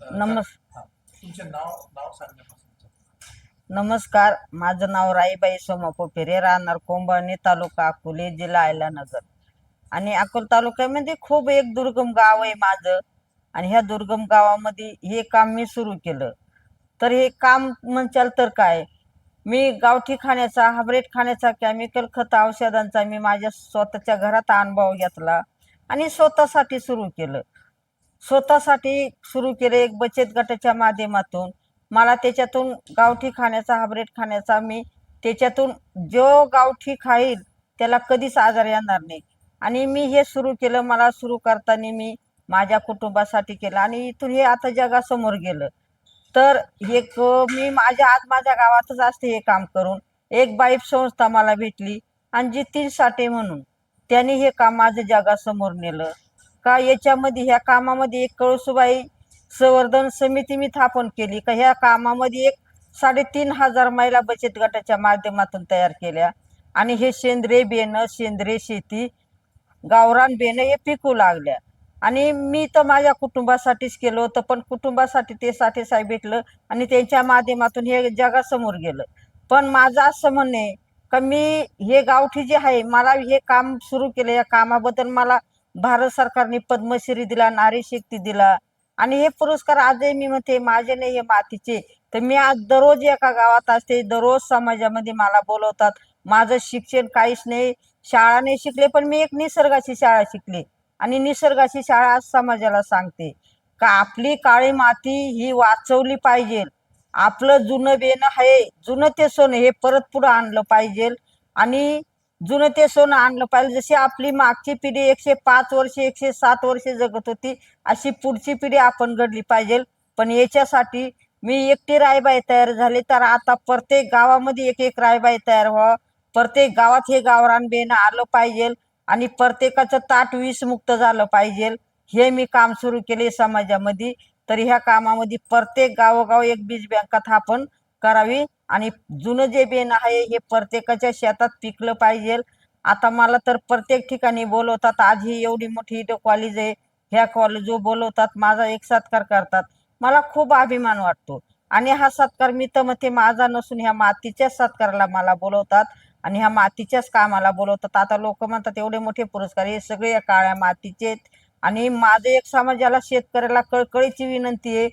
नमस् हां, तुमचे नाव नाव सांगण्यापासून. नमस्कार. माझं नाव राईबाई सोमापो पेरे, राहणार कोंबाणे, तालुका अकोले, जिल्हा अहिल्यानगर. आणि अकोला तालुक्यामध्ये खूप एक दुर्गम गाव आहे माझं. आणि ह्या दुर्गम गावामध्ये हे काम मी सुरू केलं. तर हे काम म्हणचाल तर काय, मी गावठी खाण्याचा, हायब्रिड खाण्याचा, केमिकल खत औषधांचा मी माझ्या स्वतःच्या घरात अनुभव घेतला आणि स्वतःसाठी सुरू केलं. स्वतःसाठी सुरू केले एक बचत गटाच्या माध्यमातून. मला त्याच्यातून गावठी खाण्याचा, हायब्रिड खाण्याचा, मी त्याच्यातून जो गावठी खाईल त्याला कधीच आजार येणार नाही. आणि मी हे सुरू केलं. मला सुरू करताना मी माझ्या कुटुंबासाठी केलं आणि इथून हे आता जगासमोर गेलं. तर मी माझ्या गावातच असते हे काम करून. एक बाईप संस्था मला भेटली आणि जितीन साठे म्हणून, त्यांनी हे काम माझं जगासमोर नेलं. का याच्यामध्ये ह्या कामामध्ये एक कळसुबाई संवर्धन समिती मी स्थापन केली. का ह्या कामामध्ये एक 3,500 महिला बचत गटाच्या माध्यमातून तयार केल्या. आणि हे सेंद्रिय बियाणं, सेंद्रिय शेती, गावरान बियाणं हे पिकू लागल्या. आणि मी तर माझ्या कुटुंबासाठीच केलं होतं, पण कुटुंबासाठी ते साठे साहेब भेटलं आणि त्यांच्या माध्यमातून हे जगासमोर गेलं. पण माझं असं म्हणणं आहे का मी हे गावठी जे आहे, मला हे काम सुरू केलं, या कामाबद्दल मला भारत सरकारने पद्मश्री दिला, नारी शक्ती दिला. आणि हे पुरस्कार आजही मी म्हणते माझे नाही, हे मातीचे. तर मी आज दररोज एका गावात असते, दररोज समाजामध्ये मला बोलवतात. माझं शिक्षण काहीच नाही, शाळा नाही शिकले, पण मी एक निसर्गाची शाळा शिकली. आणि निसर्गाची शाळा आज समाजाला सांगते का आपली काळी माती ही वाचवली पाहिजे. आपलं जुनं बेणं आहे, जुनं ते सोनं हे परत पुढं आणलं पाहिजे. आणि जुनं ते सोनं आणलं पाहिजे. जशी आपली मागची पिढी 105 वर्षे, 107 वर्षे जगत होती, अशी पुढची पिढी आपण घडली पाहिजे. पण याच्यासाठी मी एकटी रायबाई तयार झाली. तर आता प्रत्येक गावामध्ये एक एक रायबाई तयार व्हावं. प्रत्येक गावात हे गावरान बियाणं आलं पाहिजे आणि प्रत्येकाचं ताट विषमुक्त झालं पाहिजे. हे मी काम सुरू केले समाजामध्ये. तर ह्या कामामध्ये प्रत्येक गावोगाव एक बीज बँका स्थापन करावी आणि जुनं जे बियाणं आहे हे प्रत्येकाच्या शेतात पिकलं पाहिजे. आता मला तर प्रत्येक ठिकाणी बोलवतात. आज ही एवढी मोठी इथं कॉलेज आहे, ह्या कॉलेज बोलवतात, माझा एक सत्कार करतात. मला खूप अभिमान वाटतो. आणि हा सत्कार मी तर म्हणते माझा नसून ह्या मातीच्याच सत्काराला मला बोलवतात आणि ह्या मातीच्याच कामाला बोलवतात. आता लोक म्हणतात एवढे मोठे पुरस्कार, हे सगळे या काळ्या मातीचे. आणि माझं एक समाजाला, शेतकऱ्याला कळकळीची विनंती आहे,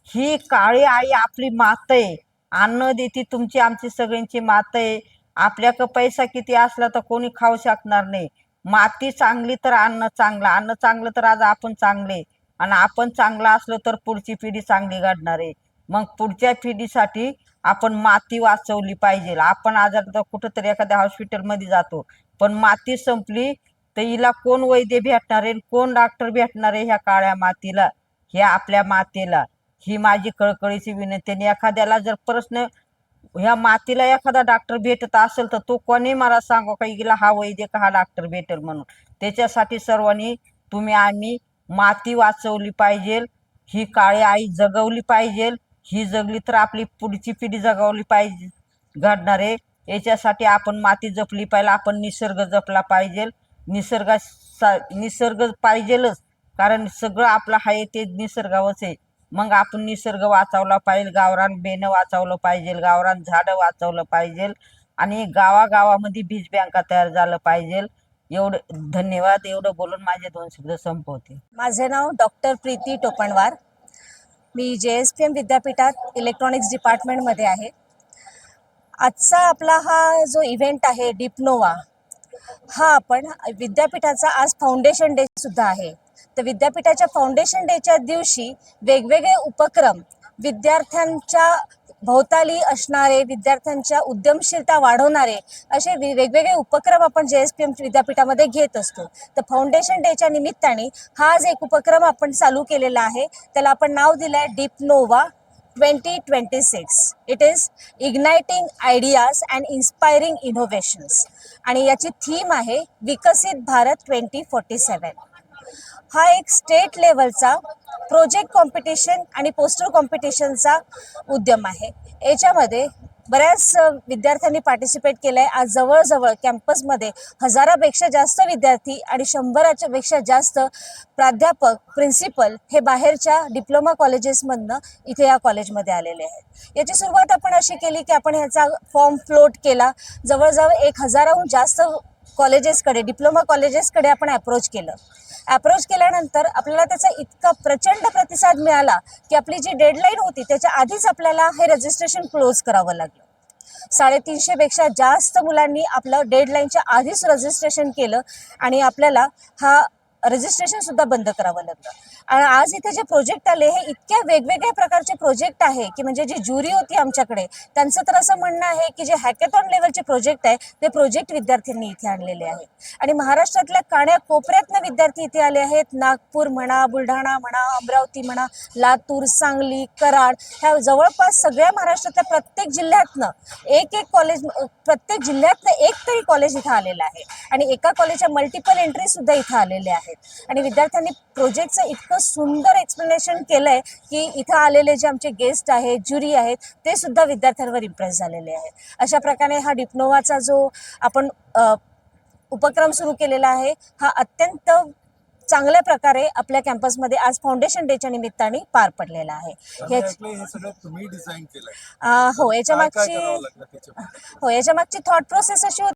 ही काळी आई आपली मात आहे. अन्न देती तुमची आमची सगळ्यांची मात आहे. आपल्याकडं पैसा किती असला तर कोणी खाऊ शकणार नाही. माती चांगली तर अन्न चांगलं, अन्न चांगलं तर आज आपण चांगले. आणि आपण चांगलं असलो तर पुढची पिढी चांगली घडणार आहे. मग पुढच्या पिढीसाठी आपण माती वाचवली पाहिजे. आपण आजार कुठंतरी एखाद्या हॉस्पिटलमध्ये जातो, पण माती संपली तर हिला कोण वैद्य भेटणार आहे, कोण डॉक्टर भेटणार आहे ह्या काळ्या मातीला, ह्या आपल्या मातेला. ही माझी कळकळीची विनंती. आणि एखाद्याला जर प्रश्न, ह्या मातीला एखादा डॉक्टर भेटत असेल तर तो कोणी मला सांगू का हिला हा वैद्य का हा डॉक्टर भेटेल म्हणून. त्याच्यासाठी सर्वांनी आम्ही माती वाचवली पाहिजे. ही काळी आई जगवली पाहिजे. ही जगली तर आपली पुढची पिढी जगवली पाहिजे, घडणार आहे. याच्यासाठी आपण माती जपली पाहिजे, आपण निसर्ग जपला पाहिजे. निसर्ग पाहिजेलच, कारण सगळं आपलं आहे ते निसर्गावरच आहे. मग आपण निसर्ग वाचवला पाहिजे, गावरान बेणं वाचवलं पाहिजे, गावरान झाडं वाचवलं पाहिजे. आणि गावागावामध्ये बीज बँका तयार झालं पाहिजे. एवढं धन्यवाद. एवढं बोलून माझे 2 शब्द संपवते. माझे नाव डॉक्टर प्रीती टोपणवार. मी JSPM विद्यापीठात इलेक्ट्रॉनिक्स डिपार्टमेंटमध्ये आहे. आजचा आपला हा जो इव्हेंट आहे डिप्नोवा, हा आपण विद्यापीठाचा आज फाउंडेशन डे सुद्धा आहे. तर विद्यापीठाच्या फाउंडेशन डेच्या दिवशी वेगवेगळे उपक्रम, विद्यार्थ्यांच्या भोवताली असणारे, विद्यार्थ्यांच्या उद्यमशीलता वाढवणारे असे वेगवेगळे उपक्रम आपण JSPM विद्यापीठामध्ये घेत असतो. तर फाउंडेशन डेच्या निमित्ताने हा आज एक उपक्रम आपण चालू केलेला आहे. त्याला आपण नाव दिलं आहे डिप्नोवा 2026. It is igniting ideas and inspiring innovations. आणि याची थीम आहे विकसित भारत 2047. हा एक स्टेट लेवलचा प्रोजेक्ट कॉम्पिटिशन आणि पोस्टर कॉम्पिटिशनचा उद्यम आहे. याच्यामध्ये बऱ्याच विद्यार्थ्यांनी पार्टिसिपेट केलं आहे. आज जवळजवळ कॅम्पसमध्ये 1000पेक्षा जास्त विद्यार्थी आणि 100 पेक्षा जास्त प्राध्यापक, प्रिन्सिपल हे बाहेरच्या डिप्लोमा कॉलेजेसमधनं इथे या कॉलेजमध्ये आलेले आहेत. याची सुरुवात आपण अशी केली की आपण ह्याचा फॉर्म फ्लोट केला. जवळजवळ 1000हून जास्त कॉलेजेसकडे, डिप्लोमा कॉलेजेसकडे आपण अप्रोच केलं. अप्रोच केल्यानंतर आपल्याला त्याचा इतका प्रचंड प्रतिसाद मिळाला की आपली जी डेडलाईन होती त्याच्या आधीच आपल्याला हे रजिस्ट्रेशन क्लोज करावं लागलं. 350पेक्षा जास्त मुलांनी आपलं डेडलाईनच्या आधीच रजिस्ट्रेशन केलं आणि आपल्याला हा रजिस्ट्रेशन सुद्धा बंद करावं लागलं. आणि आज इथे जे प्रोजेक्ट आले हे इतक्या वेगवेगळ्या प्रकारचे प्रोजेक्ट आहे की म्हणजे जी ज्युरी होती आमच्याकडे त्यांचं तर असं म्हणणं आहे की जे हॅकेथॉन लेवलचे प्रोजेक्ट आहे ते प्रोजेक्ट विद्यार्थ्यांनी इथे आणलेले आहेत. आणि महाराष्ट्रातल्या कान्याकोपऱ्यातनं विद्यार्थी इथे आले आहेत. नागपूर म्हणा, बुलढाणा म्हणा, अमरावती म्हणा, लातूर, सांगली, कराड ह्या जवळपास सगळ्या महाराष्ट्रातल्या प्रत्येक जिल्ह्यातनं एक कॉलेज, प्रत्येक जिल्ह्यातनं एक तरी कॉलेज इथं आलेलं आहे. आणि एका कॉलेजच्या मल्टिपल एंट्री सुद्धा इथं आलेल्या आहेत. आणि विद्यार्थ्यांनी प्रोजेक्टचं इतकं सुंदर एक्सप्लेनेशन केलंय की इथं आलेले जे आमचे गेस्ट आहेत, ज्युरी आहेत ते सुद्धा विद्यार्थ्यांवर इम्प्रेस झालेले आहेत. अशा प्रकारे हा डिप्लोमाचा जो आपण उपक्रम सुरू केलेला आहे हा अत्यंत चांगल्या प्रकारे आपल्या कॅम्पसमध्ये आज फाउंडेशन डेच्या निमित्ताने पार पडलेला आहे. हे सगळं तुम्ही डिझाईन केलंय. हो, काय याच्या काय मागची करावं लागलं त्याच्यामध्ये? याच्या मागची थॉट प्रोसेस अशी होती